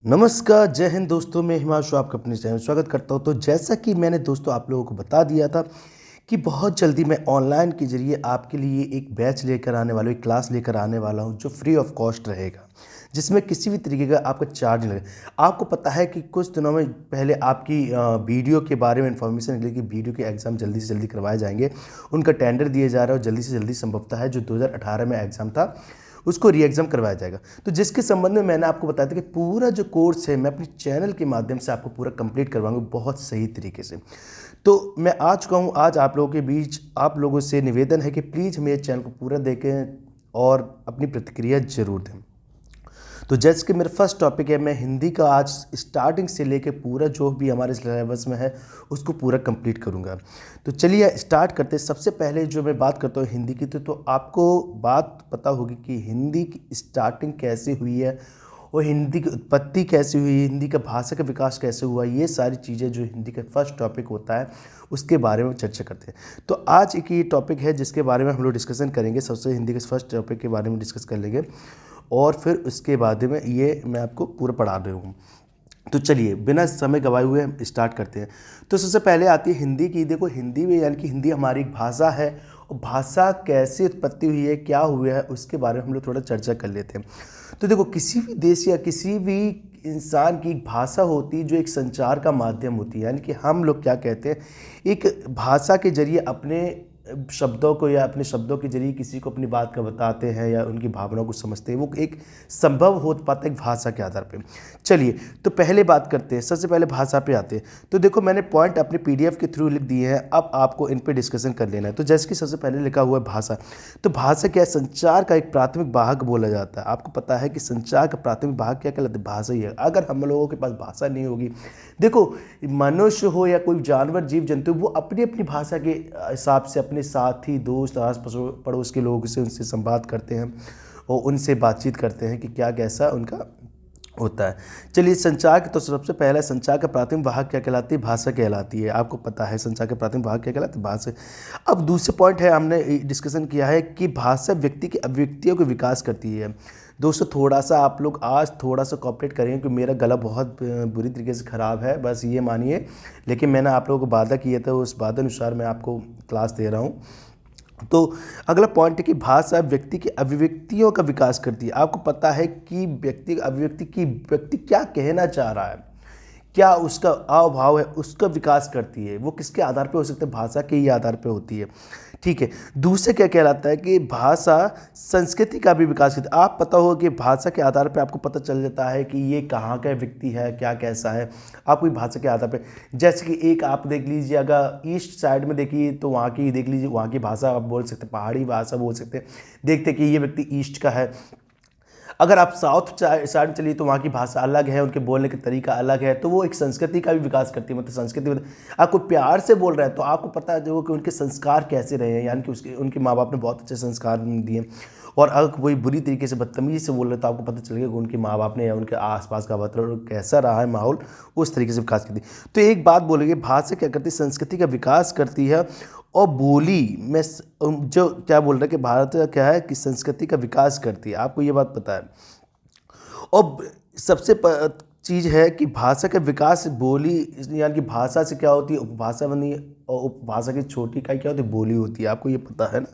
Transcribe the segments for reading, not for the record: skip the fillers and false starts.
नमस्कार, जय हिंद दोस्तों। मैं हिमांशु आपका अपने चैनल में स्वागत करता हूं। तो जैसा कि मैंने दोस्तों आप लोगों को बता दिया था कि बहुत जल्दी मैं ऑनलाइन के ज़रिए आपके लिए एक बैच लेकर आने वाला हूँ, एक क्लास लेकर आने वाला हूँ जो फ्री ऑफ कॉस्ट रहेगा, जिसमें किसी भी तरीके का आपका चार्ज नहीं लगेगा। आपको पता है कि कुछ दिनों में पहले आपकी वीडियो के बारे में इन्फॉर्मेशन निकली कि वीडियो के एग्ज़ाम जल्दी से जल्दी करवाए जाएंगे, उनका टेंडर दिए जा रहा है और जल्दी से जल्दी संभवतः है जो 2018 में एग्ज़ाम था उसको री एग्ज़ाम करवाया जाएगा। तो जिसके संबंध में मैंने आपको बताया था कि पूरा जो कोर्स है मैं अपने चैनल के माध्यम से आपको पूरा कंप्लीट करवाऊंगा बहुत सही तरीके से। तो मैं आ चुका हूँ आज आप लोगों के बीच। आप लोगों से निवेदन है कि प्लीज़ मेरे चैनल को पूरा देखें और अपनी प्रतिक्रिया ज़रूर दें। तो जैसे कि मेरा फर्स्ट टॉपिक है, मैं हिंदी का आज स्टार्टिंग से लेके पूरा जो भी हमारे सिलेबस में है उसको पूरा कंप्लीट करूँगा। तो चलिए स्टार्ट करते हैं। सबसे पहले जो मैं बात करता हूँ हिंदी की, तो आपको बात पता होगी कि हिंदी की स्टार्टिंग कैसे हुई है और हिंदी की उत्पत्ति कैसे हुई, हिंदी का भाषा का विकास कैसे हुआ। ये सारी चीज़ें जो हिंदी का फर्स्ट टॉपिक होता है उसके बारे में चर्चा करते हैं। तो आज एक ये टॉपिक है जिसके बारे में हम लोग डिस्कशन करेंगे। सबसे हिंदी के फर्स्ट टॉपिक के बारे में डिस्कस कर लेंगे और फिर उसके बाद में ये मैं आपको पूरा पढ़ा रहा हूँ। तो चलिए बिना समय गवाए हुए हम स्टार्ट करते हैं। तो सबसे पहले आती है हिंदी की। देखो हिंदी में यानी कि हिंदी हमारी एक भाषा है और भाषा कैसे उत्पत्ति हुई है, क्या हुआ है, उसके बारे में हम लोग थोड़ा चर्चा कर लेते हैं। तो देखो किसी भी देश या किसी भी इंसान की एक भाषा होती है जो एक संचार का माध्यम होती है। यानी कि हम लोग क्या कहते हैं, एक भाषा के जरिए अपने शब्दों को या अपने शब्दों के जरिए किसी को अपनी बात का बताते हैं या उनकी भावनाओं को समझते हैं। वो एक संभव हो पाता है एक भाषा के आधार पे। चलिए तो पहले बात करते हैं, सबसे पहले भाषा पे आते हैं। तो देखो मैंने पॉइंट अपने पीडीएफ के थ्रू लिख दिए हैं, अब आपको इन पे डिस्कशन कर लेना है। तो जैसे कि सबसे पहले लिखा हुआ है भाषा। तो भाषा क्या है? संचार का एक प्राथमिक भाग बोला जाता है। आपको पता है कि संचार का प्राथमिक भाग क्या कहलाता है? भाषा ही है। अगर हम लोगों के पास भाषा नहीं होगी, देखो मनुष्य हो या कोई जानवर जीव जंतु, वो अपनी अपनी भाषा के हिसाब से अपने साथी दोस्त आस पड़ोस के लोग से उनसे संवाद करते हैं और उनसे बातचीत करते हैं कि क्या कैसा उनका होता है। चलिए संचार के तो सबसे पहला संचार का प्राथमिक भाग क्या कहलाती है? भाषा कहलाती है। आपको पता है संचार का प्राथमिक भाग क्या कहलाता है? भाषा। अब दूसरे पॉइंट है, हमने डिस्कशन किया है कि भाषा व्यक्ति की अभिव्यक्तियों को विकास करती है। दोस्तों थोड़ा सा आप लोग आज थोड़ा सा कॉपरेट करें कि मेरा गला बहुत बुरी तरीके से ख़राब है, बस ये मानिए। लेकिन मैंने आप लोगों को वादा किया था, उस वादा अनुसार मैं आपको क्लास दे रहा हूँ। तो अगला पॉइंट है कि भाषा व्यक्ति की अभिव्यक्तियों का विकास करती है। आपको पता है कि व्यक्ति क्या कहना चाह रहा है, क्या उसका हाव भाव है, उसका विकास करती है। वो किसके आधार पे हो सकता है? भाषा के ही आधार पे होती है। ठीक है। दूसरे क्या कहलाता है कि भाषा संस्कृति का भी विकास करती है। आप पता होगा कि भाषा के आधार पे आपको पता चल जाता है कि ये कहाँ का व्यक्ति है, क्या कैसा है। आपको भाषा के आधार पे, जैसे कि एक आप देख लीजिए, अगर ईस्ट साइड में देखिए तो वहाँ की देख लीजिए, वहाँ की भाषा आप बोल सकते हैं, पहाड़ी भाषा बोल सकते हैं। देखते कि ये व्यक्ति ईस्ट का है। अगर आप साउथ साइड चलिए तो वहाँ की भाषा अलग है, उनके बोलने का तरीका अलग है। तो वो एक संस्कृति का भी विकास करती है। मतलब संस्कृति मतलब आपको प्यार से बोल रहा है तो आपको पता है जो कि उनके संस्कार कैसे रहे हैं, यानी कि उनके माँ बाप ने बहुत अच्छे संस्कार दिए। और अगर कोई बुरी तरीके से बदतमीजी से बोल रहे तो आपको पता चलेगा कि उनके माँ बाप ने या उनके आसपास का वातावरण कैसा रहा है, माहौल उस तरीके से विकास करती है। तो एक बात बोलेंगे, भाषा क्या करती है? संस्कृति का विकास करती है। और बोली में जो क्या बोल रहे हैं कि भारत का क्या है कि संस्कृति का विकास करती है। आपको ये बात पता है। और सबसे चीज़ है कि भाषा का विकास बोली, यानी कि भाषा से क्या होती है? उपभाषा बनी और उपभाषा की छोटी इकाई क्या होती है? बोली होती है। आपको ये पता है ना।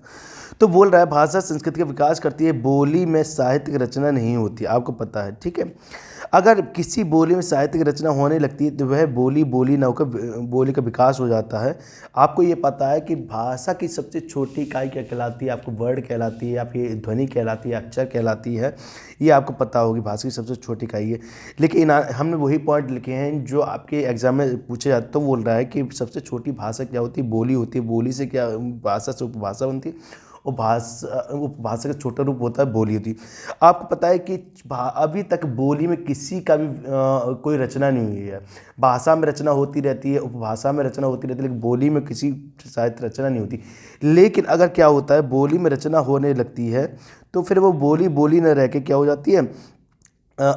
तो बोल रहा है भाषा संस्कृति का विकास करती है, बोली में साहित्यिक रचना नहीं होती। आपको पता है, ठीक है। अगर किसी बोली में साहित्यिक रचना होने लगती है तो वह बोली न होकर बोली का विकास हो जाता है। आपको ये पता है कि भाषा की सबसे छोटी इकाई क्या कहलाती है? आपको वर्ड कहलाती है, आपकी ध्वनि कहलाती है, अक्षर कहलाती है। ये आपको पता होगी, भाषा की सबसे छोटी इकाई है। लेकिन हमने वही पॉइंट लिखे हैं जो आपके एग्जाम में पूछे जाते। तो बोल रहा है कि सबसे छोटी भाषा क्या होती है? बोली होती है। बोली से क्या, भाषा से उपभाषा बनती है और उपभाषा का छोटा रूप होता है बोली होती है। आपको पता है कि अभी तक बोली में किसी का भी कोई रचना नहीं हुई है। भाषा में रचना होती रहती है, उपभाषा में रचना होती रहती है, लेकिन बोली में किसी साहित्य रचना नहीं होती। लेकिन अगर क्या होता है, बोली में रचना होने लगती है तो फिर वो बोली न रह के क्या हो जाती है?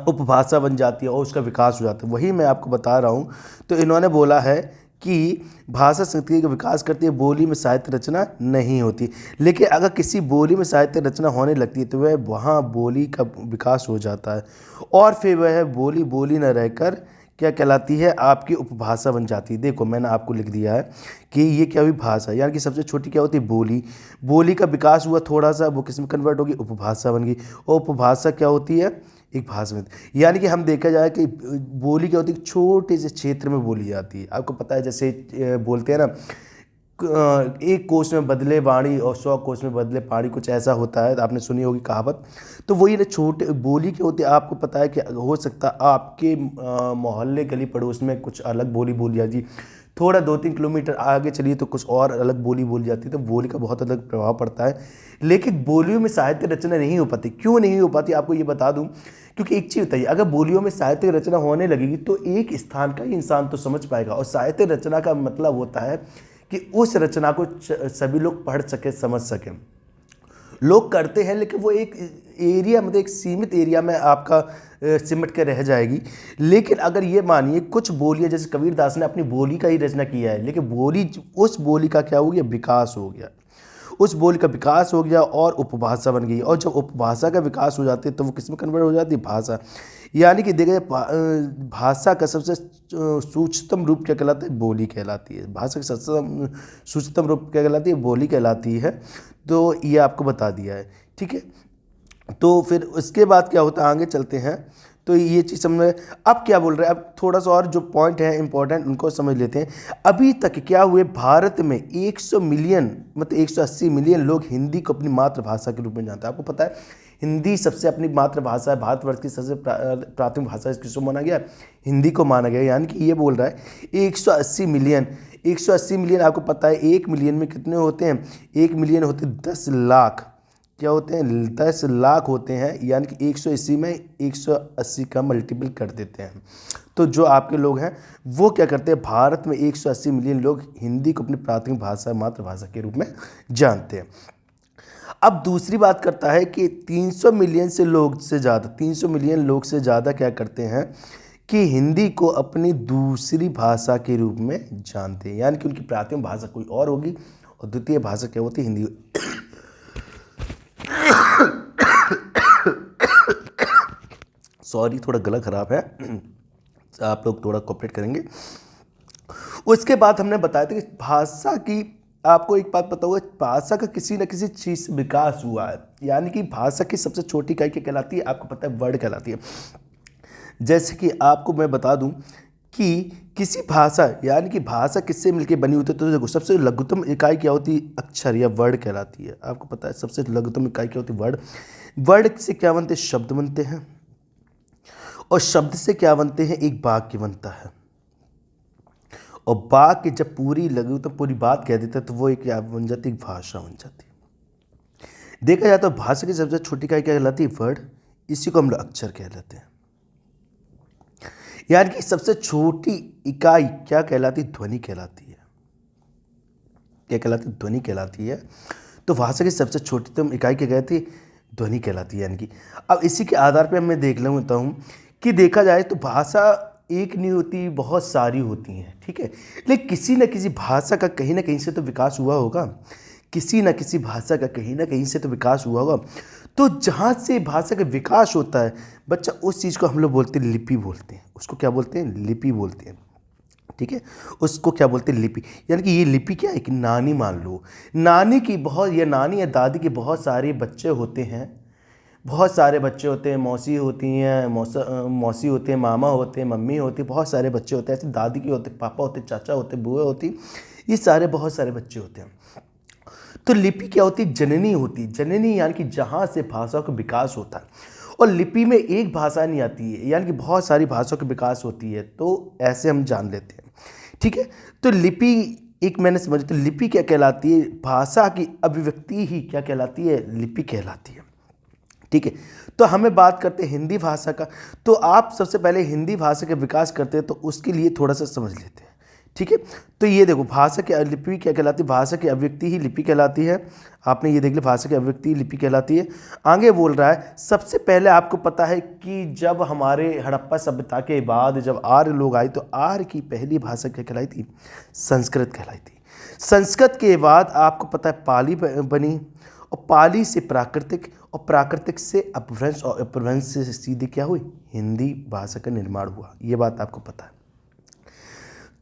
उपभाषा बन जाती है और उसका विकास हो जाता है। वही मैं आपको बता रहा हूँ। तो इन्होंने बोला है कि भाषा संस्कृति का विकास करती है, बोली में साहित्य रचना नहीं होती। लेकिन अगर किसी बोली में साहित्य रचना होने लगती है तो वह वहाँ बोली का विकास हो जाता है और फिर वह बोली बोली न रहकर क्या कहलाती है, आपकी उपभाषा बन जाती है। देखो मैंने आपको लिख दिया है कि ये क्या हुई, भाषा, यानी कि सबसे छोटी क्या होती है, बोली। बोली का विकास हुआ थोड़ा सा, वो किस में कन्वर्ट होगी, उपभाषा बन गई। और उपभाषा क्या होती है, एक भाषा में। यानी कि हम देखा जाए कि बोली क्या होती है, छोटे से क्षेत्र में बोली जाती है। आपको पता है जैसे बोलते हैं ना, एक कोस में बदले वाणी और 100 कोस में बदले पानी, कुछ ऐसा होता है, आपने सुनी होगी कहावत। तो वही ना, छोटे बोली क्या होती है, आपको पता है कि हो सकता है आपके मोहल्ले गली पड़ोस में कुछ अलग बोली बोली जाती है, थोड़ा 2-3 किलोमीटर आगे चलिए तो कुछ और अलग बोली बोली जाती है। तो बोली का बहुत अलग प्रभाव पड़ता है। लेकिन बोलियों में साहित्य रचना नहीं हो पाती। क्यों नहीं हो पाती, आपको ये बता दूं, क्योंकि एक चीज़ बताइए, अगर बोलियों में साहित्य रचना होने लगेगी तो एक स्थान का ही इंसान तो समझ पाएगा। और साहित्य रचना का मतलब होता है कि उस रचना को सभी लोग पढ़ सके, समझ सकें। लोग करते हैं लेकिन वो एक एरिया, मतलब एक सीमित एरिया में आपका सिमट के रह जाएगी। लेकिन अगर ये मानिए कुछ बोलियाँ, जैसे कबीरदास ने अपनी बोली का ही रचना किया है, लेकिन बोली, उस बोली का क्या हो गया, विकास हो गया। उस बोली का विकास हो गया और उपभाषा बन गई। और जब उपभाषा का विकास हो जाती है तो वो किस में कन्वर्ट हो जाती है, भाषा। यानी कि देखिए भाषा का सबसे सूक्ष्मतम रूप क्या कहलाता है, बोली कहलाती है। भाषा का सबसे सूक्ष्मतम रूप क्या कहलाती है, बोली कहलाती है। तो ये आपको बता दिया है, ठीक है। तो फिर उसके बाद क्या होता है, आगे चलते हैं। तो ये चीज़ समझ में, अब क्या बोल रहे हैं, अब थोड़ा सा और जो पॉइंट है इंपॉर्टेंट उनको समझ लेते हैं। अभी तक क्या हुए, भारत में 100 मिलियन, मतलब 180 मिलियन लोग हिंदी को अपनी मातृभाषा के रूप में जानते हैं। आपको पता है हिंदी सबसे अपनी मातृभाषा है, भारतवर्ष की सबसे प्राथमिक भाषा किसको माना गया, हिंदी को माना गया। यानी कि ये बोल रहा है 180 मिलियन, 180 मिलियन, आपको पता है 1 मिलियन में कितने होते हैं, 1 मिलियन होते 10 लाख, क्या होते हैं, 10 लाख होते हैं। यानी कि 180 में 180 का मल्टीपल कर देते हैं। तो जो आपके लोग हैं वो क्या करते हैं, भारत में 180 मिलियन लोग हिंदी को अपनी प्राथमिक भाषा, मातृभाषा के रूप में जानते हैं। अब दूसरी बात करता है कि 300 मिलियन से लोग से ज़्यादा, 300 मिलियन लोग से ज़्यादा क्या करते हैं कि हिंदी को अपनी दूसरी भाषा के रूप में जानते हैं। यानी कि उनकी प्राथमिक भाषा कोई और होगी और द्वितीय भाषा क्या होती है, हिंदी। सॉरी, थोड़ा गला खराब है, आप लोग थोड़ा कोऑपरेट करेंगे। उसके बाद हमने बताया था कि भाषा की, आपको एक बात पता होगा, भाषा का किसी न किसी चीज़ से विकास हुआ है। यानी कि भाषा की सबसे छोटी इकाई क्या कहलाती है, आपको पता है, वर्ड कहलाती है। जैसे कि आपको मैं बता दूं कि किसी भाषा, यानी कि भाषा किससे मिलकर बनी होती है, तो देखो सबसे लघुतम इकाई क्या होती है, अक्षर या वर्ड कहलाती है। आपको पता है सबसे लघुतम इकाई क्या होती है, वर्ड। वर्ड से क्या बनते हैं, शब्द बनते हैं। और शब्द से क्या बनते हैं, एक वाक्य बनता है। और वाक्य जब पूरी लघु तो पूरी बात कह देता है तो वो एक क्या बन जाती है, भाषा बन जाती है। देखा जाए तो भाषा की सबसे छोटी इकाई क्या कहलाती है, वर्ड। इसी को हम लोग अक्षर कह लेते हैं। यानी कि सबसे छोटी इकाई क्या कहलाती है, ध्वनि कहलाती है। क्या कहलाती है, ध्वनि कहलाती है। तो भाषा की सबसे छोटीतम इकाई क्या कहती है, ध्वनि कहलाती है। यानी कि अब इसी के आधार पर मैं देख लेता हूँ कि देखा जाए तो भाषा एक नहीं होती, बहुत सारी होती हैं, ठीक है। लेकिन किसी न किसी भाषा का कहीं ना कहीं से तो विकास हुआ होगा, किसी न किसी भाषा का कहीं ना कहीं से तो विकास हुआ होगा। तो जहाँ से भाषा का विकास होता है बच्चा, उस चीज़ को हम लोग बोलते हैं लिपि बोलते हैं। उसको क्या बोलते हैं, लिपि बोलते हैं, ठीक है। उसको क्या बोलते हैं, लिपि। यानी कि ये लिपि क्या है, कि नानी मान लो, नानी की बहुत, या नानी या दादी के बहुत सारे बच्चे होते हैं, बहुत सारे बच्चे होते हैं, मौसी होती हैं, मौसी होते हैं, मामा होते हैं, मम्मी होती है, बहुत सारे बच्चे होते हैं। ऐसे दादी के होते, पापा होते, चाचा होते, बुआ होती, ये सारे बहुत सारे बच्चे होते हैं। तो लिपि क्या होती है, जननी होती है। जननी यानी कि जहाँ से भाषा का विकास होता है। और लिपि में एक भाषा नहीं आती है, यानी कि बहुत सारी भाषाओं का विकास होती है। तो ऐसे हम जान लेते हैं, ठीक है। तो लिपि एक मैंने समझ, तो लिपि क्या कहलाती है, भाषा की अभिव्यक्ति ही क्या कहलाती है, लिपि कहलाती है, ठीक है। तो हमें बात करते हैं हिंदी भाषा का। तो आप सबसे पहले हिंदी भाषा का विकास करते हैं तो उसके लिए थोड़ा सा समझ लेते हैं, ठीक है। तो ये देखो भाषा की लिपि क्या कहलाती है, भाषा की अभिव्यक्ति ही लिपि कहलाती है। आपने ये देख लिया, भाषा की अभिव्यक्ति ही लिपि कहलाती है। आगे बोल रहा है सबसे पहले आपको पता है कि जब हमारे हड़प्पा सभ्यता के बाद जब आर्य लोग आए तो आर्य की पहली भाषा क्या कहलाई थी, संस्कृत कहलाई थी। संस्कृत के बाद आपको पता है पाली बनी, और पाली से प्राकृतिक, और प्राकृतिक से अपभ्रंश, और अपभ्रंश से सीधे क्या हुई, हिंदी भाषा का निर्माण हुआ। ये बात आपको पता है।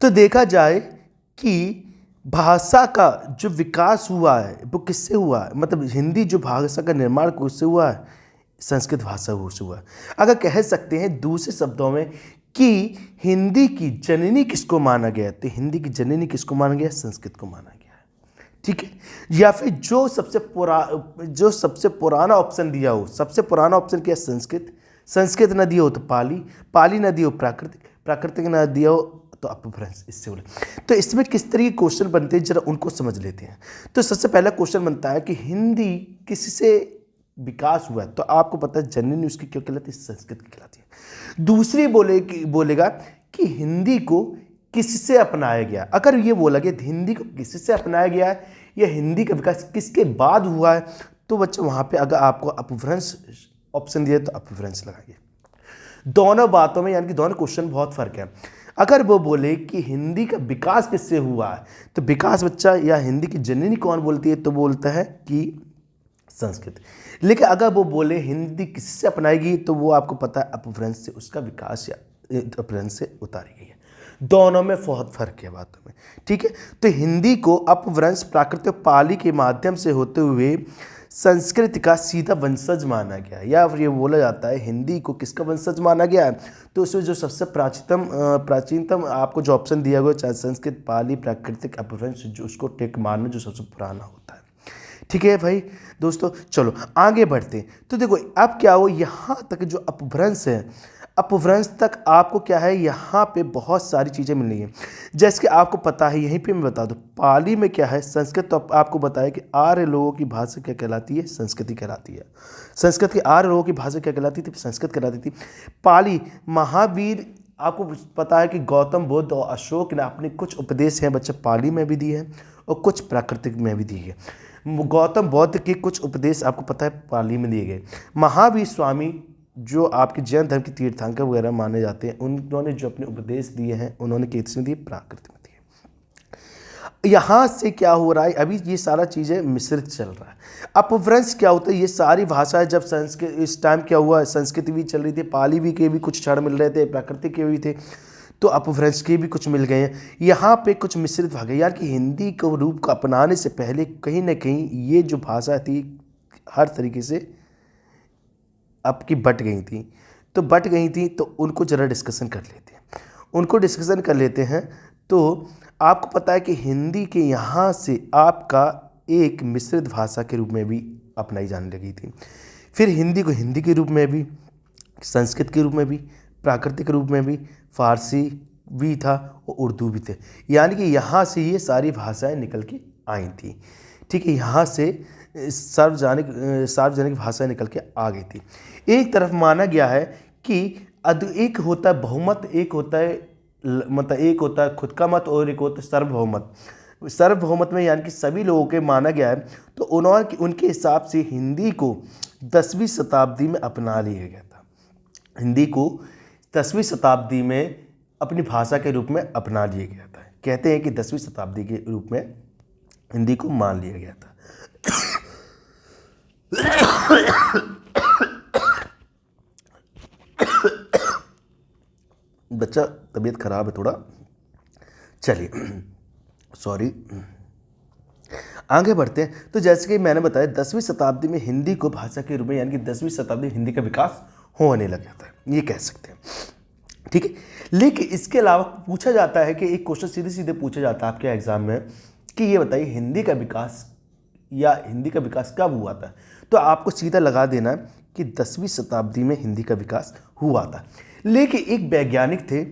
तो देखा जाए कि भाषा का जो विकास हुआ है वो किससे हुआ है, मतलब हिंदी जो भाषा का निर्माण किससे हुआ है, संस्कृत भाषा से हुआ है। अगर कह सकते हैं दूसरे शब्दों में कि हिंदी की जननी किसको माना गया, तो हिंदी की जननी किसको माना गया, संस्कृत को माना गया है। ठीक है। या फिर जो सबसे पुराना ऑप्शन दिया हो, सबसे पुराना ऑप्शन क्या है, संस्कृत, संस्कृत न दिया हो तो पाली, पाली न दिया हो प्राकृतिक, प्राकृतिक न दिया हो तो अपभ्रंश। इससे बोले तो इसमें किस तरह के क्वेश्चन बनते हैं, जरा उनको समझ लेते हैं। तो सबसे पहला क्वेश्चन बनता है कि हिंदी किससे विकास हुआ है, तो आपको पता है जननी उसकी क्यों कहलाती है, संस्कृत की कहलाती है। दूसरी बोलेगा कि हिंदी को किससे अपनाया गया। अगर ये बोला गया हिंदी को किससे अपनाया गया है या हिंदी का विकास किसके बाद हुआ है, तो बच्चा वहाँ पे अगर आपको अपभ्रंश ऑप्शन दिया तो अपभ्रंश लगाइए। दोनों बातों में यानी कि दोनों क्वेश्चन बहुत फर्क है। अगर वो बोले कि हिंदी का विकास किससे हुआ है, तो विकास बच्चा या हिंदी की जननी कौन बोलती है, तो बोलता है कि संस्कृत। लेकिन अगर वो बोले हिंदी किससे अपनाएगी, तो वो आपको पता है अपभ्रंश से उसका विकास या अपभ्रंश से उतारी गई है। दोनों में बहुत फर्क है बातों में। ठीक है। तो हिंदी को अपभ्रंश प्राकृतिक पाली के माध्यम से होते हुए संस्कृत का सीधा वंशज माना गया है, या फिर ये बोला जाता है हिंदी को किसका वंशज माना गया है, तो उसमें जो सबसे प्राचीनतम आपको जो ऑप्शन दिया गया, चाहे संस्कृत, पाली, प्राकृतिक, अपभ्रंश, जो उसको टेक मानना जो सबसे पुराना होता है। ठीक है भाई दोस्तों, चलो आगे बढ़ते हैं। तो देखो अब क्या हो, यहाँ तक जो अपभ्रंश है, अपभ्रंश तक आपको क्या है, यहाँ पे बहुत सारी चीज़ें मिल रही हैं। जैसे कि आपको पता है, यहीं पे मैं बता दूँ, पाली में क्या है, संस्कृत, तो आपको बताया कि आर्य लोगों की भाषा क्या कहलाती है, संस्कृति कहलाती है। संस्कृत की आर्य लोगों की भाषा क्या कहलाती थी, संस्कृत कहलाती थी। पाली, महावीर, आपको पता है कि गौतम बुद्ध और अशोक ने अपने कुछ उपदेश हैं बच्चे पाली में भी दिए हैं और कुछ प्राकृतिक में भी दिए हैं। गौतम बुद्ध के कुछ उपदेश आपको पता है पाली में दिए गए। महावीर स्वामी जो आपके जैन धर्म के तीर्थंकर वगैरह माने जाते हैं, उन्होंने जो अपने उपदेश दिए हैं उन्होंने किस में दिए, प्राकृत में दिए। यहाँ से क्या हो रहा है, अभी ये सारा चीज़ें मिश्रित चल रहा है। अपभ्रंश क्या होता है, ये सारी भाषाएं जब संस्कृत, इस टाइम क्या हुआ, संस्कृत भी चल रही थी, पाली भी के भी कुछ क्षण मिल रहे थे, प्राकृतिक के भी थे, तो अपभ्रंश के भी कुछ मिल गए हैं। यहाँ पे कुछ मिश्रित भाग है यार, कि हिंदी को रूप को अपनाने से पहले कहीं ना कहीं ये जो भाषा थी हर तरीके से आपकी बट गई थी। तो बट गई थी तो उनको ज़रा डिस्कशन कर लेते हैं। तो आपको पता है कि हिंदी के यहाँ से आपका एक मिश्रित भाषा के रूप में भी अपनाई जाने लगी थी। फिर हिंदी को हिंदी के रूप में भी, संस्कृत के रूप में भी, प्राकृतिक रूप में भी, फारसी भी था और उर्दू भी थे। यानी कि यहाँ से ये सारी भाषाएं निकल के आई थी। ठीक है। यहाँ से सार्वजनिक भाषा निकल के आ गई थी। एक तरफ माना गया है कि एक होता है बहुमत, एक होता है मतलब एक होता है खुद का मत और एक होता है सार्वभौमत। सार्वभौमत में यानी कि सभी लोगों के माना गया है। तो उनके हिसाब से हिंदी को 10वीं शताब्दी में अपना लिया गया था। हिंदी को 10वीं शताब्दी में अपनी भाषा के रूप में अपना लिया गया था। कहते हैं कि 10वीं शताब्दी के रूप में हिंदी को मान लिया गया था। बच्चा तबीयत खराब है थोड़ा, चलिए सॉरी। आगे बढ़ते हैं। तो जैसे कि मैंने बताया 10वीं शताब्दी में हिंदी को भाषा के रूप में यानी कि 10वीं शताब्दी में हिंदी का विकास होने लग जाता है, ये कह सकते हैं। ठीक है। लेकिन इसके अलावा पूछा जाता है कि एक क्वेश्चन सीधे सीधे पूछा जाता है आपके एग्जाम में कि ये बताइए हिंदी का विकास कब हुआ था। तो आपको सीधा लगा देना है कि 10वीं शताब्दी में हिंदी का विकास हुआ था। लेकिन एक वैज्ञानिक थे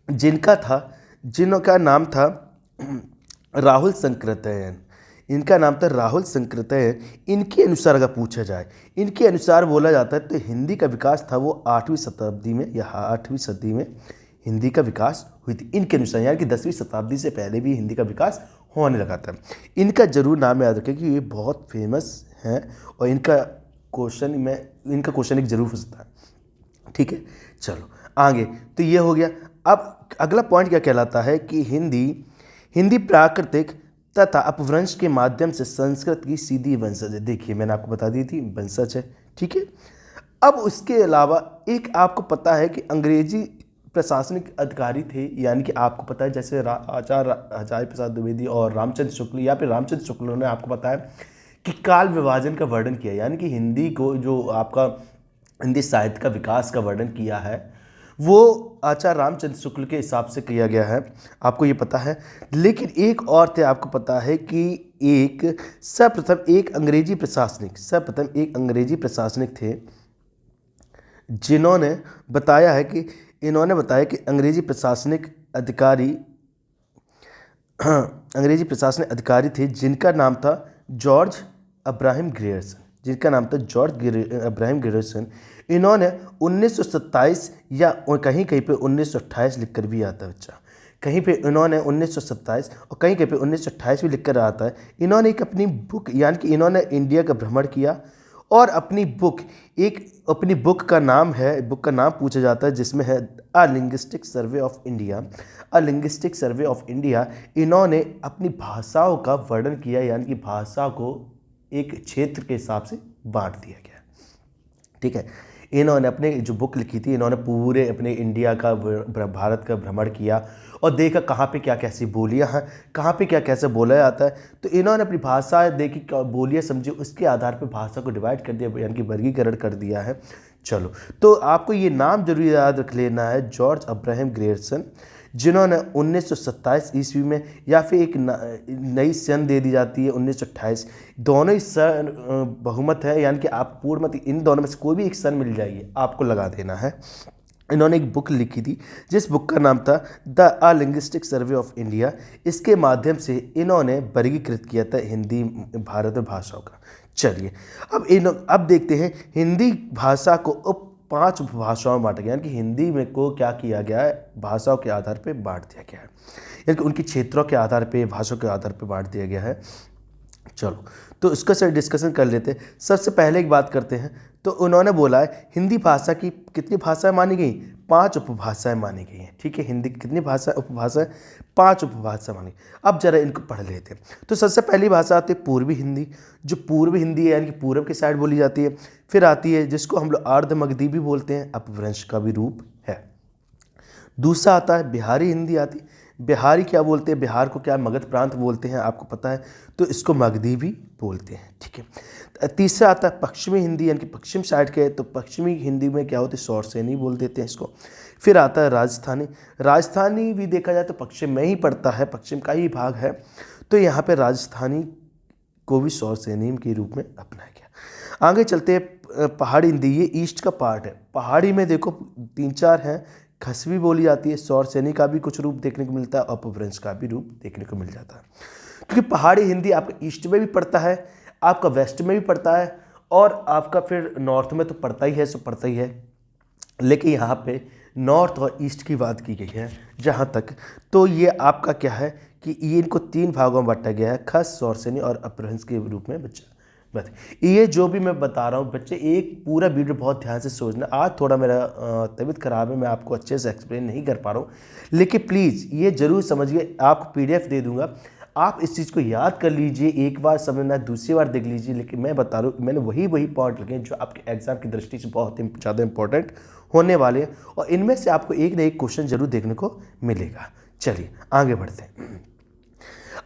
जिनका नाम था राहुल संकृतयन। इनके अनुसार अगर पूछा जाए, इनके अनुसार बोला जाता है तो हिंदी का विकास था वो 8वीं शताब्दी में या 8वीं सदी में हिंदी का विकास हुई थी इनके अनुसार, यानी कि 10वीं शताब्दी से पहले भी हिंदी का विकास होने लगा था। इनका जरूर नाम याद रखें कि ये बहुत फेमस हैं और इनका क्वेश्चन एक जरूर पूछता है। ठीक है, चलो आगे। तो ये हो गया। अब अगला पॉइंट क्या कहलाता है कि हिंदी प्राकृतिक तथा अपभ्रंश के माध्यम से संस्कृत की सीधी वंशज है। देखिए मैंने आपको बता दी थी वंशज है। ठीक है, अब उसके अलावा एक आपको पता है कि अंग्रेजी प्रशासनिक अधिकारी थे, यानी कि आपको पता है जैसे आचार्य हजारी प्रसाद द्विवेदी और रामचंद्र शुक्ल, या फिर रामचंद्र शुक्ल ने आपको पता है कि काल विभाजन का वर्णन किया, यानी कि हिंदी को जो आपका हिंदी साहित्य का विकास का वर्णन किया है वो आचार्य रामचंद्र शुक्ल के हिसाब से किया गया है, आपको ये पता है। लेकिन एक और थे, आपको पता है कि सर्वप्रथम एक अंग्रेजी प्रशासनिक थे जिन्होंने बताया कि अंग्रेजी प्रशासनिक अधिकारी थे जिनका नाम था जॉर्ज अब्राहम ग्रियर्सन। इन्होंने 1927 या कहीं कहीं पे 1928 लिखकर भी आता है बच्चा, कहीं पे इन्होंने 1927 और कहीं कहीं पे 1928 भी लिखकर आता है। इन्होंने एक अपनी बुक, यानी कि इन्होंने इंडिया का भ्रमण किया और अपनी बुक का नाम पूछा जाता है जिसमें है अ लिंग्विस्टिक सर्वे ऑफ इंडिया। इन्होंने अपनी भाषाओं का वर्णन किया, यानी कि भाषा को एक क्षेत्र के हिसाब से बांट दिया गया। ठीक है, इन्होंने अपने जो बुक लिखी थी, इन्होंने पूरे अपने इंडिया का भारत का भ्रमण किया और देखा कहाँ पे क्या कैसी बोलियाँ हैं, कहाँ पे क्या कैसे बोला जाता है। तो इन्होंने अपनी भाषा देखी, बोलियाँ समझी, उसके आधार पे भाषा को डिवाइड कर दिया, यानी कि वर्गीकरण कर दिया है। चलो, तो आपको ये नाम जरूर याद रख लेना है, जॉर्ज अब्राहम ग्रियर्सन, जिन्होंने 1927 ईस्वी में, या फिर एक नई सन दे दी जाती है 1928, दोनों ही सन बहुमत है, यानी कि आप पूर्ण मत, इन दोनों में से कोई भी एक सन मिल जाएगी, आपको लगा देना है। इन्होंने एक बुक लिखी थी जिस बुक का नाम था the a linguistic survey of India. इसके माध्यम से इन्होंने वर्गीकृत किया था हिंदी भारत में भाषाओं का। चलिए अब देखते हैं हिंदी भाषा को 5 उपभाषाओं में बांटा गया, यानी कि हिंदी में को क्या किया गया है, भाषाओं के आधार पर बांट दिया गया है, यानी कि उनकी क्षेत्रों के आधार पर, भाषाओं के आधार पर बांट दिया गया है। चलो, तो इसका सर डिस्कशन कर लेते हैं। सबसे पहले एक बात करते हैं, तो उन्होंने बोला है हिंदी भाषा की कितनी भाषाएं मानी गई, 5 उपभाषाएं मानी गई हैं। ठीक है, हिंदी की कितनी उपभाषाएं, 5 उपभाषा मानी। अब जरा इनको पढ़ लेते हैं। तो सबसे पहली भाषा आती है पूर्वी हिंदी, जो पूर्वी हिंदी है, यानी कि पूर्व की साइड बोली जाती है। फिर आती है जिसको हम लोग अर्ध मगधी भी बोलते हैं, अपभ्रंश का भी रूप है। दूसरा आता है बिहारी हिंदी आती है। बिहारी क्या बोलते हैं, बिहार को क्या मगध प्रांत बोलते हैं, आपको पता है, तो इसको मगधी भी बोलते हैं। ठीक है, तीसरा आता है पश्चिमी हिंदी, यानी कि पश्चिम साइड के, तो पश्चिमी हिंदी में क्या होती है, सौरसेनी बोल देते हैं इसको। फिर आता है राजस्थानी भी देखा जाए तो पश्चिम में ही पड़ता है, पश्चिम का ही भाग है, तो यहाँ पे राजस्थानी को भी सौरसेनी के रूप में अपनाया गया। आगे चलते हैं पहाड़ी हिंदी, ये ईस्ट का पार्ट है। पहाड़ी में देखो 3-4 हैं, खसवी बोली जाती है, सौरसेनी का भी कुछ रूप देखने को मिलता है, अपभ्रंश का भी रूप देखने को मिल जाता है। क्योंकि पहाड़ी हिंदी आपका ईस्ट में भी पड़ता है, आपका वेस्ट में भी पड़ता है, और आपका फिर नॉर्थ में तो पड़ता ही है, लेकिन यहाँ पे नॉर्थ और ईस्ट की बात की गई है जहाँ तक। तो ये आपका क्या है कि ये इनको 3 भागों में बांटा गया है, खस, सौरसेनी और अपभ्रंश के रूप में बच्चा। बस ये जो भी मैं बता रहा हूँ बच्चे, एक पूरा वीडियो बहुत ध्यान से सोचना। आज थोड़ा मेरा तबीयत ख़राब है, मैं आपको अच्छे से एक्सप्लेन नहीं कर पा रहा हूँ, लेकिन प्लीज़ ये ज़रूर समझिए, आपको PDF दे दूँगा, आप इस चीज़ को याद कर लीजिए, एक बार समझना, दूसरी बार देख लीजिए। लेकिन मैं बता रहा हूँ, मैंने वही पॉइंट लगे जो आपके एग्जाम की दृष्टि से बहुत ज़्यादा इंपॉर्टेंट होने वाले हैं, और इनमें से आपको एक ना एक क्वेश्चन जरूर देखने को मिलेगा। चलिए आगे बढ़ते हैं।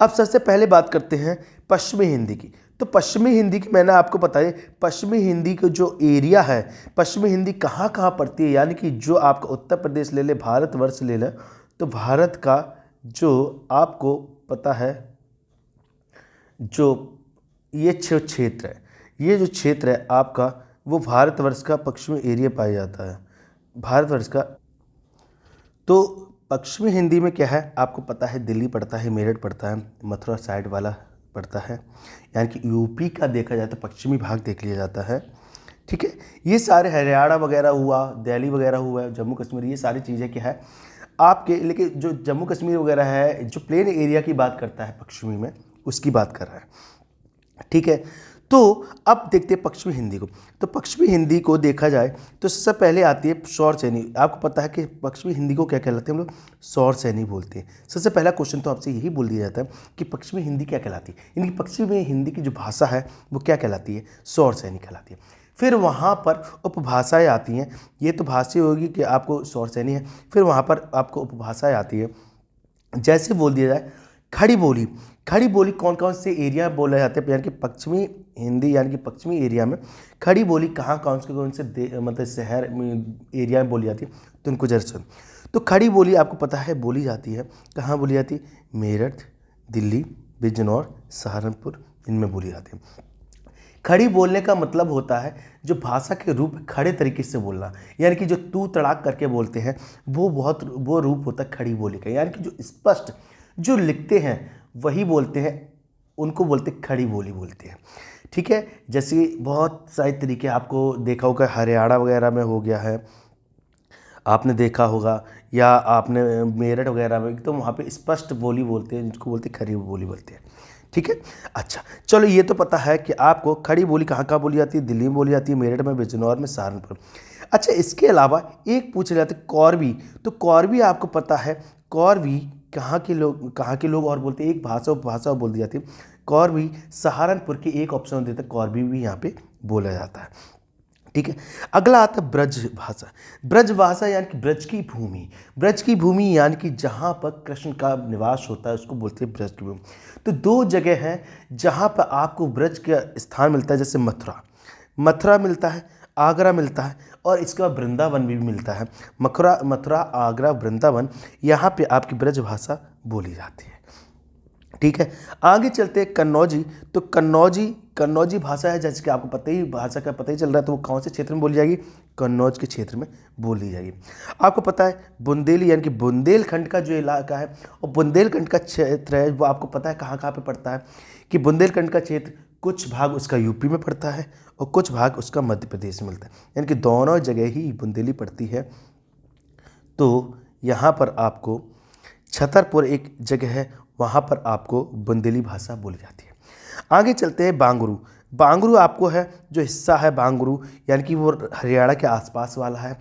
अब सबसे पहले बात करते हैं पश्चिमी हिंदी की। तो पश्चिमी हिंदी की मैंने आपको बताया, पश्चिमी हिंदी का जो एरिया है, पश्चिमी हिंदी कहाँ कहाँ पड़ती है, यानी कि जो आपका उत्तर प्रदेश ले ले, भारतवर्ष ले ले, तो भारत का जो आपको पता है, जो ये क्षेत्र है, ये जो क्षेत्र है आपका, वो भारतवर्ष का पश्चिमी एरिया पाया जाता है, भारतवर्ष का। तो पश्चिमी हिंदी में क्या है, आपको पता है, दिल्ली पड़ता है, मेरठ पड़ता है, मथुरा साइड वाला पड़ता है, यानी कि यूपी का देखा जाए तो पश्चिमी भाग देख लिया जाता है। ठीक है। ये सारे हरियाणा वगैरह हुआ, दिल्ली वगैरह हुआ, जम्मू कश्मीर, ये सारी चीज़ें क्या है आपके, लेकिन जो जम्मू कश्मीर वगैरह है, जो प्लेन एरिया की बात करता है पश्चिमी में, उसकी बात कर रहा है, ठीक है। तो अब देखते हैं पश्चिमी हिंदी को। तो पश्चिमी हिंदी को देखा जाए तो सबसे पहले आती है सौर सैनी। आपको पता है कि पश्चिमी हिंदी को क्या कहलाते हैं हम लोग? सौर सैनी बोलते हैं। सबसे पहला क्वेश्चन तो आपसे यही बोल दिया जाता है कि पश्चिमी हिंदी क्या कहलाती है, यानी कि पश्चिमी हिंदी की जो भाषा है वो क्या कहलाती है? सौर सैनी कहलाती है। फिर वहाँ पर उपभाषाएँ आती हैं। ये तो भाषा होगी कि आपको सौर सैनी है, फिर वहाँ पर आपको उपभाषाएँ आती है। जैसे बोल दिया जाए खड़ी बोली। खड़ी बोली कौन कौन से एरिया में बोले जाते हैं, यानी कि पश्चिमी हिंदी, यानी कि पश्चिमी एरिया में खड़ी बोली कहाँ कौन से मतलब शहर में, एरिया में बोली जाती है, तो उनको जरा सुन। तो खड़ी बोली आपको पता है बोली जाती है कहाँ बोली जाती है? मेरठ, दिल्ली, बिजनौर, सहारनपुर, इनमें बोली जाती है। खड़ी बोलने का मतलब होता है जो भाषा के रूप खड़े तरीके से बोलना, यानी कि जो तू तड़ाक करके बोलते हैं वो रूप होता है खड़ी बोली का, यानी कि जो स्पष्ट जो लिखते हैं वही बोलते हैं, उनको बोलते खड़ी बोली बोलते हैं, ठीक है। जैसे बहुत सारे तरीके आपको देखा होगा, हरियाणा वगैरह में हो गया है, आपने देखा होगा, या आपने मेरठ वगैरह में, तो वहाँ पे स्पष्ट बोली बोलते हैं, जिसको बोलते खड़ी बोली बोलते हैं, ठीक है। अच्छा चलो, ये तो पता है कि आपको खड़ी बोली कहाँ कहाँ बोली जाती है? दिल्ली में बोली जाती है, मेरठ में, बिजनौर में, सहारनपुर। अच्छा, इसके अलावा एक पूछ जाते हैं कौरवी। तो कौरवी आपको पता है, कौरवी कहाँ के लोग और बोलते हैं, एक भाषा उपभाषा बोल दी जाती है कौरवी। सहारनपुर के एक ऑप्शन देता है, कौरवी भी यहाँ पे बोला जाता है, ठीक है। अगला आता है ब्रज भाषा। ब्रज भाषा यानी कि ब्रज की भूमि। ब्रज की भूमि यानी कि जहाँ पर कृष्ण का निवास होता है, उसको बोलते हैं ब्रज की भूमि। तो दो जगह हैं जहाँ पर आपको ब्रज का स्थान मिलता है, जैसे मथुरा मिलता है, आगरा मिलता है, और इसके बाद वृंदावन भी मिलता है। मथुरा, आगरा, वृंदावन, यहाँ पे आपकी ब्रज भाषा बोली जाती है, ठीक है। आगे चलते हैं कन्नौजी। तो कन्नौजी भाषा है, जैसे कि आपको पता ही, भाषा का पता ही चल रहा है, तो वो कौन से क्षेत्र में बोली जाएगी? कन्नौज के क्षेत्र में बोली जाएगी। आपको पता है बुंदेली, यानी कि बुंदेलखंड का जो इलाका है, और बुंदेलखंड का क्षेत्र है, वो आपको पता है कहाँ कहाँ पे पड़ता है? कि बुंदेलखंड का क्षेत्र कुछ भाग उसका यूपी में पड़ता है और कुछ भाग उसका मध्य प्रदेश में मिलता है, यानी कि दोनों जगह ही बुंदेली पड़ती है। तो यहाँ पर आपको छतरपुर एक जगह है, वहाँ पर आपको बुंदेली भाषा बोली जाती है। आगे चलते हैं बांगरू। बांगरू आपको है जो हिस्सा है बांगरू, यानी कि वो हरियाणा के आसपास वाला है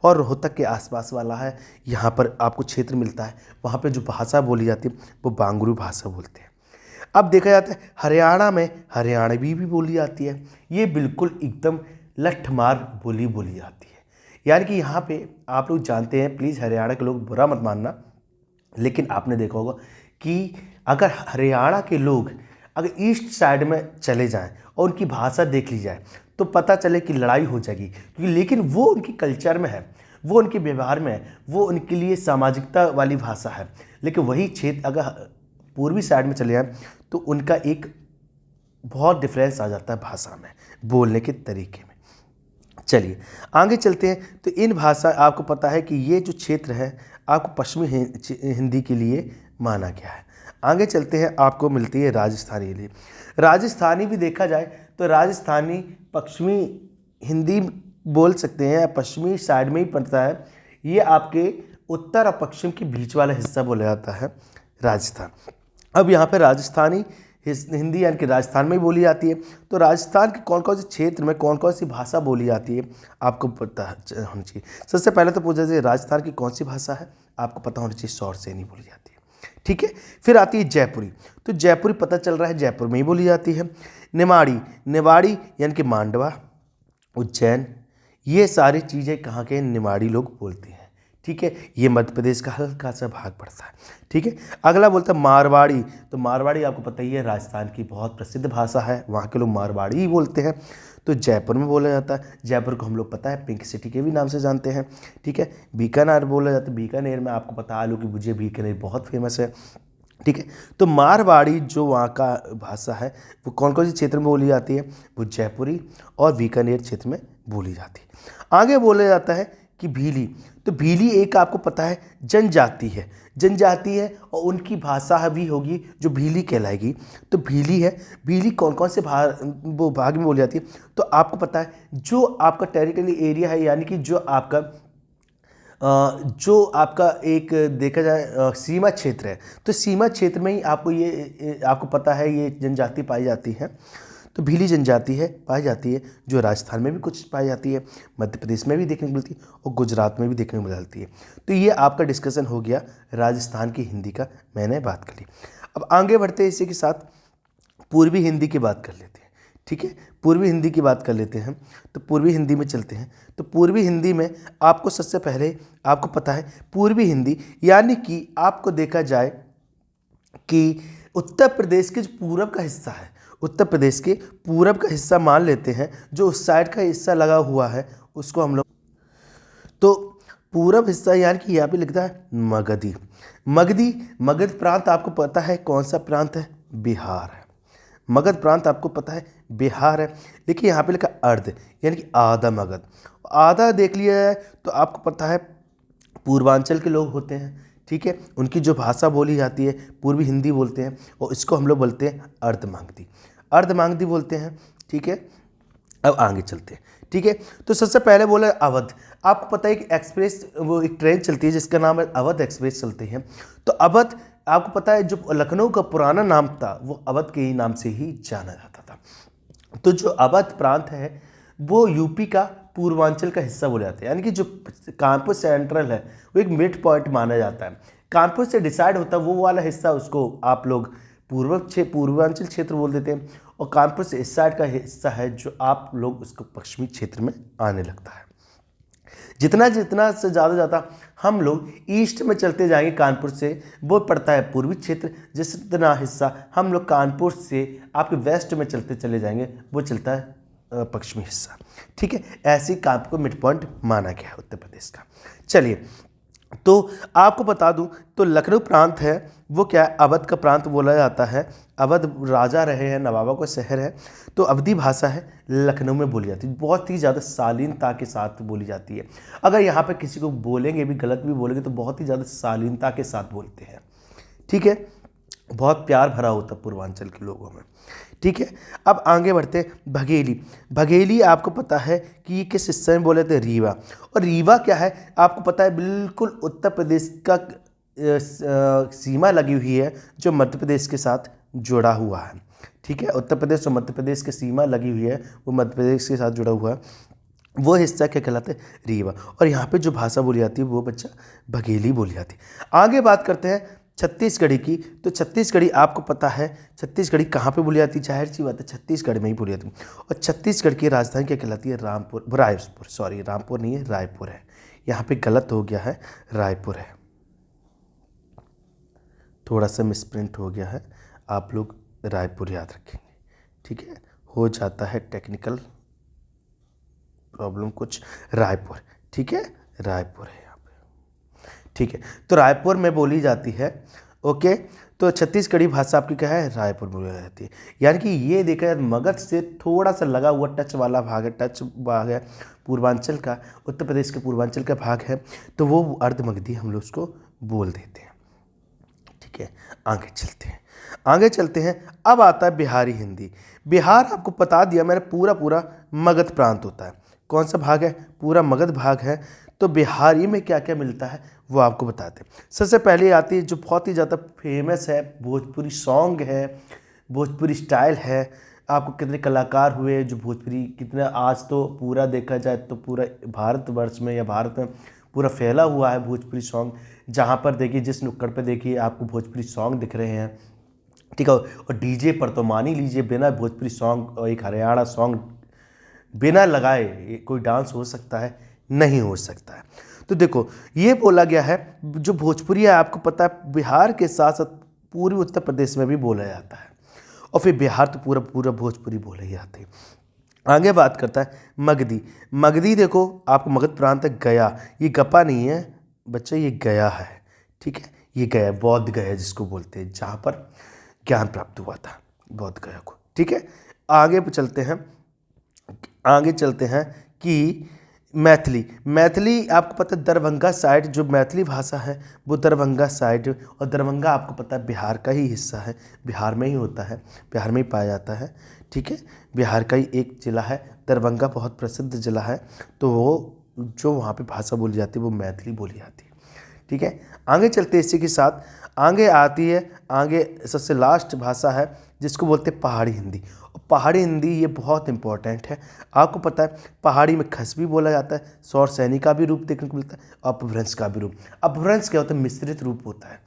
और रोहतक के आसपास वाला है। यहाँ पर आपको क्षेत्र मिलता है, वहाँ पे जो भाषा बोली जाती है वो बांगरू भाषा बोलते हैं। अब देखा जाता है हरियाणा में हरियाणवी भी बोली जाती है। ये बिल्कुल एकदम लठमार बोली जाती है, यानी कि यहाँ पे आप लोग जानते हैं, प्लीज़ हरियाणा के लोग बुरा मत मानना, लेकिन आपने देखा होगा कि अगर हरियाणा के लोग अगर ईस्ट साइड में चले जाएं और उनकी भाषा देख ली जाए तो पता चले कि लड़ाई हो जाएगी, क्योंकि लेकिन वो उनकी कल्चर में है, वो उनके व्यवहार में है, वो उनके लिए सामाजिकता वाली भाषा है। लेकिन वही क्षेत्र अगर पूर्वी साइड में चले जाएं तो उनका एक बहुत डिफरेंस आ जाता है भाषा में, बोलने के तरीके में। चलिए आगे चलते हैं। तो इन भाषा, आपको पता है कि ये जो क्षेत्र है आपको पश्चिमी हिंदी के लिए माना गया है। आगे चलते हैं, आपको मिलती है राजस्थानी के लिए। राजस्थानी भी देखा जाए तो राजस्थानी पश्चिमी हिंदी बोल सकते हैं, पश्चिमी साइड में ही पड़ता है। ये आपके उत्तर और पश्चिम के बीच वाला हिस्सा बोला जाता है राजस्थान। अब यहाँ पे राजस्थानी हिंदी यानी कि राजस्थान में ही बोली जाती है। तो राजस्थान के कौन कौन से क्षेत्र में कौन कौन सी भाषा बोली जाती है आपको पता होना चाहिए। सबसे पहले तो पूछा जाए राजस्थान की कौन सी भाषा है, आपको पता होना चाहिए सौर सैनी बोली जाती है, ठीक है। फिर आती है जयपुरी। तो जयपुरी पता चल रहा है जयपुर में ही बोली जाती है। निवाड़ी यानी कि मांडवा, उज्जैन, ये सारी चीज़ें कहाँ के निवाड़ी लोग बोलते हैं, ठीक है। ये मध्य प्रदेश का हल्का सा भाग पड़ता है, ठीक है। अगला बोलता है मारवाड़ी। तो मारवाड़ी आपको पता ही है राजस्थान की बहुत प्रसिद्ध भाषा है, वहाँ के लोग मारवाड़ी ही बोलते हैं। तो जयपुर में बोला जाता है। जयपुर को हम लोग पता है पिंक सिटी के भी नाम से जानते हैं, ठीक है। बीकानेर बोला जाता है, बीकानेर में आपको पता है आलू की भुजिया, बीकानेर बहुत फेमस है, ठीक है। तो मारवाड़ी जो वहाँ का भाषा है वो कौन कौन से क्षेत्र में बोली जाती है? वो जयपुरी और बीकानेर क्षेत्र में बोली जाती है। आगे बोला जाता है कि भीली, तो भीली एक आपको पता है जनजाति है और उनकी भाषा भी होगी जो भीली कहलाएगी। तो भीली है, भीली कौन कौन से भाग में बोली जाती है, तो आपको पता है जो आपका टेरिटरी एरिया है, यानी कि जो आपका एक देखा जाए सीमा क्षेत्र है, तो सीमा क्षेत्र में ही आपको पता है ये जनजाति पाई जाती है। तो भीली जनजाति है पाई जाती है, जो राजस्थान में भी कुछ पाई जाती है, मध्य प्रदेश में भी देखने को मिलती है और गुजरात में भी देखने को मिलती है। तो ये आपका डिस्कशन हो गया राजस्थान की हिंदी का, मैंने बात कर ली। अब आगे बढ़ते हैं, इसी के साथ पूर्वी हिंदी की बात कर लेते हैं। ठीक है, पूर्वी हिंदी की बात कर लेते हैं। तो पूर्वी हिंदी में चलते हैं। तो पूर्वी हिंदी में आपको सबसे पहले आपको पता है पूर्वी हिंदी, यानी कि आपको देखा जाए कि उत्तर प्रदेश के जो पूरब का हिस्सा है, उत्तर प्रदेश के पूरब का हिस्सा मान लेते हैं, जो उस साइड का हिस्सा लगा हुआ है उसको हम लोग, तो पूरब हिस्सा यानी कि यहाँ पे लिखता है मगधी। मगध प्रांत आपको पता है कौन सा प्रांत है, बिहार है। मगध प्रांत आपको पता है बिहार है, लेकिन यहाँ पे लिखा अर्ध, यानी कि आधा मगध। आधा देख लिया है तो आपको पता है पूर्वांचल के लोग होते हैं। ठीक है, उनकी जो भाषा बोली जाती है पूर्वी हिंदी बोलते हैं, और इसको हम लोग बोलते हैं अर्धमागधी बोलते हैं। ठीक है, अब आगे चलते हैं। ठीक है, तो सबसे पहले बोला अवध। आपको पता है कि एक ट्रेन चलती है जिसका नाम है अवध एक्सप्रेस चलती है। तो अवध आपको पता है जो लखनऊ का पुराना नाम था वो अवध के ही नाम से ही जाना जाता था। तो जो अवध प्रांत है वो यूपी का पूर्वांचल का हिस्सा बोला जाता है, यानी कि जो कानपुर सेंट्रल है वो एक मिड पॉइंट माना जाता है। कानपुर से डिसाइड होता है वो वाला हिस्सा, उसको आप लोग पूर्वांचल क्षेत्र बोल देते हैं, और कानपुर से इस साइड का हिस्सा है जो आप लोग उसको पश्चिमी क्षेत्र में आने लगता है। जितना से ज़्यादा हम लोग ईस्ट में चलते जाएंगे कानपुर से, वो पड़ता है पूर्वी क्षेत्र। जितना हिस्सा हम लोग कानपुर से आपके वेस्ट में चलते चले जाएंगे वो चलता है पश्चिमी हिस्सा। ठीक है, ऐसे ही कानपुर को मिड पॉइंट माना गया है उत्तर प्रदेश का। चलिए, तो आपको बता दूं तो लखनऊ प्रांत है वो क्या है, अवध का प्रांत बोला जाता है। अवध राजा रहे हैं, नवाबों का शहर है। तो अवधी भाषा है लखनऊ में बोली जाती है, बहुत ही ज़्यादा शालीनता के साथ बोली जाती है। अगर यहाँ पे किसी को बोलेंगे भी, गलत भी बोलेंगे तो बहुत ही ज़्यादा शालीनता के साथ बोलते हैं। ठीक है, बहुत प्यार भरा होता है पूर्वांचल के लोगों में। ठीक है, अब आगे बढ़ते भघेली आपको पता है कि ये किस हिस्से में बोले थे, रीवा। और रीवा क्या है आपको पता है, बिल्कुल उत्तर प्रदेश का सीमा लगी हुई है जो मध्य प्रदेश के साथ जुड़ा हुआ है। ठीक है, उत्तर प्रदेश और मध्य प्रदेश की सीमा लगी हुई है, वो मध्य प्रदेश के साथ जुड़ा हुआ है, वो हिस्सा क्या कहलाता है, रीवा। और यहाँ पे जो भाषा बोली जाती है वो बच्चा भघेली बोली जाती है। आगे बात करते हैं छत्तीसगढ़ी की। तो छत्तीसगढ़ी आपको पता है छत्तीसगढ़ी कहाँ पे बोली जाती है, जाहिर सी बात है छत्तीसगढ़ में ही बोली जाती है। और छत्तीसगढ़ की राजधानी क्या कहलाती है, रायपुर नहीं है, रायपुर है। यहाँ पे गलत हो गया है, रायपुर है, थोड़ा सा मिसप्रिंट हो गया है, आप लोग रायपुर याद रखेंगे। ठीक है, हो जाता है टेक्निकल प्रॉब्लम कुछ, रायपुर। ठीक है, रायपुर है यहाँ पे। ठीक है, तो रायपुर में बोली जाती है। ओके, तो छत्तीसगढ़ी भाषा आपकी क्या है, रायपुर में बोली जाती है। यानी कि ये देखा जाए मगध से थोड़ा सा लगा हुआ टच भाग है पूर्वांचल का, उत्तर प्रदेश के पूर्वांचल का भाग है, तो वो अर्धमगधी हम लोग उसको बोल देते हैं। ठीक है, आगे चलते हैं। अब आता है बिहारी हिंदी। बिहार आपको बता दिया मैंने, पूरा मगध प्रांत होता है। कौन सा भाग है, पूरा मगध भाग है। तो बिहारी में क्या क्या मिलता है वो आपको बताते हैं। सबसे पहले आती है जो बहुत ही ज़्यादा फेमस है, भोजपुरी सॉन्ग है, भोजपुरी स्टाइल है। आपको कितने कलाकार हुए जो भोजपुरी, कितना आज तो पूरा देखा जाए तो पूरा भारतवर्ष में या भारत में पूरा फैला हुआ है भोजपुरी सॉन्ग। जहाँ पर देखिए, जिस नुक्कड़ पे देखिए आपको भोजपुरी सॉन्ग दिख रहे हैं। ठीक है, और डीजे पर तो मान ही लीजिए बिना भोजपुरी सॉन्ग और एक हरियाणा सॉन्ग बिना लगाए कोई डांस हो सकता है, नहीं हो सकता है। तो देखो ये बोला गया है, जो भोजपुरी है आपको पता है बिहार के साथ साथ पूर्वी उत्तर प्रदेश में भी बोला जाता है, और फिर बिहार तो पूरा भोजपुरी बोले जाते हैं। आगे बात करता है मगधी देखो आपको मगध प्रांत है, गया, ये गपा नहीं है बच्चा, ये गया है। ठीक है, ये गया, बौद्ध गया जिसको बोलते हैं, जहाँ पर ज्ञान प्राप्त हुआ था बौद्ध गया को। ठीक है, आगे चलते हैं कि मैथिली। मैथिली आपको पता है दरभंगा साइड जो मैथिली भाषा है वो दरभंगा साइड, और दरभंगा आपको पता है बिहार का ही हिस्सा है, बिहार में ही होता है, बिहार में ही पाया जाता है। ठीक है, बिहार का ही एक ज़िला है दरभंगा, बहुत प्रसिद्ध ज़िला है। तो वो जो वहाँ पे भाषा बोली जाती है वो मैथिली बोली जाती है। ठीक है, आगे चलते हैं इसी के साथ। आगे आती है, आगे सबसे लास्ट भाषा है जिसको बोलते हैं पहाड़ी हिंदी। और पहाड़ी हिंदी ये बहुत इंपॉर्टेंट है। आपको पता है पहाड़ी में खस भी बोला जाता है, सौर सैनी का भी रूप देखने को मिलता है, अपभ्रंश का भी रूप। अपभ्रंश क्या होता है? मिश्रित रूप होता है।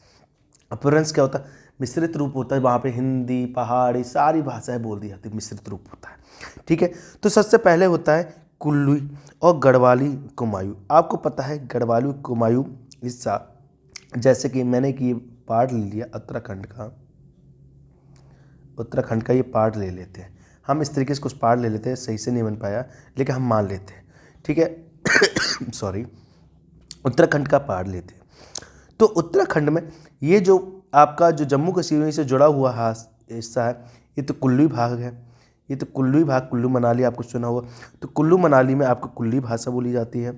अपभ्रंश क्या होता है? मिश्रित रूप होता है। वहाँ पे हिंदी पहाड़ी सारी भाषाएं बोल दी जाती है, मिश्रित रूप होता है। ठीक है, तो सबसे पहले होता है कुल्लुई और गढ़वाली कुमायूं। आपको पता है गढ़वाली कुमायूं हिस्सा, जैसे कि मैंने कि पार्ट ले लिया उत्तराखंड का ये पार्ट ले लेते हैं हम, इस तरीके से कुछ पार्ट ले लेते हैं, सही से नहीं बन पाया लेकिन हम मान लेते हैं। ठीक है सॉरी, उत्तराखंड का पार्ट लेते हैं। तो उत्तराखंड में ये जो आपका जो जम्मू कश्मीर से जुड़ा हुआ हिस्सा है, ये तो कुल्लू भाग है। ये तो कुल्लू भाग, कुल्लू मनाली आपको सुना होगा, तो कुल्लू मनाली में आपको कुल्ली भाषा बोली जाती है।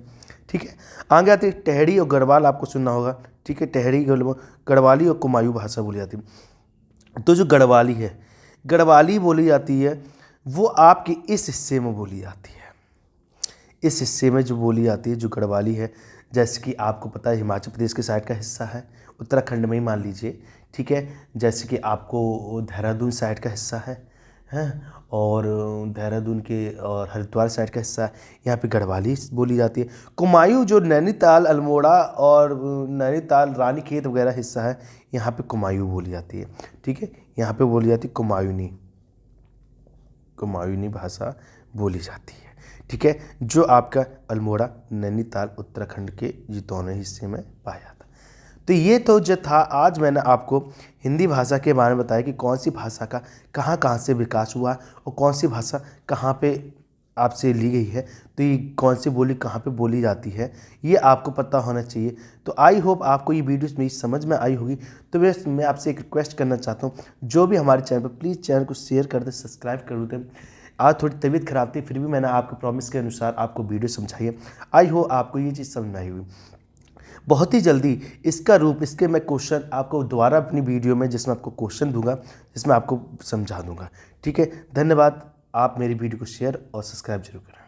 ठीक है, आगे आती है टेहरी और गढ़वाल, आपको सुनना होगा। ठीक है, टेहरी गढ़वाली और कुमायूं भाषा बोली जाती है। तो जो गढ़वाली है, गढ़वाली बोली जाती है, वो आपके इस हिस्से में बोली जाती है। इस हिस्से में जो बोली जाती है जो गढ़वाली है, जैसे कि आपको पता है हिमाचल प्रदेश के साइड का हिस्सा है, उत्तराखंड में ही मान लीजिए। ठीक है, जैसे कि आपको देहरादून साइड का हिस्सा है हैं, और देहरादून के और हरिद्वार साइड का हिस्सा है, यहाँ पे गढ़वाली बोली जाती है। कुमायूं जो नैनीताल अल्मोड़ा और नैनीताल रानीखेत वगैरह हिस्सा है, यहाँ पे कुमायूं बोली जाती है। ठीक है, यहाँ पे बोली जाती है कुमायूनी भाषा बोली जाती है। ठीक है, जो आपका अल्मोड़ा नैनीताल उत्तराखंड के ये दोनों हिस्से में पाया जाता है। तो ये तो जो था, आज मैंने आपको हिंदी भाषा के बारे में बताया कि कौन सी भाषा का कहाँ कहाँ से विकास हुआ और कौन सी भाषा कहाँ पे आपसे ली गई है, तो ये कौन सी बोली कहाँ पे बोली जाती है, ये आपको पता होना चाहिए। तो आई होप आपको ये वीडियोस मेरी समझ में आई होगी। तो मैं आपसे एक रिक्वेस्ट करना चाहता हूँ, जो भी हमारे चैनल पर, प्लीज़ चैनल को शेयर कर दें, सब्सक्राइब कर दें। आज थोड़ी तबीयत खराब थी, फिर भी मैंने आपको प्रॉमिस के अनुसार आपको वीडियो समझाई है। आई हो आपको ये चीज़ समझ में आई हुई। बहुत ही जल्दी इसके मैं क्वेश्चन आपको दोबारा अपनी वीडियो में, जिसमें आपको क्वेश्चन दूंगा, जिसमें आपको समझा दूंगा। ठीक है, धन्यवाद। आप मेरी वीडियो को शेयर और सब्सक्राइब जरूर करें।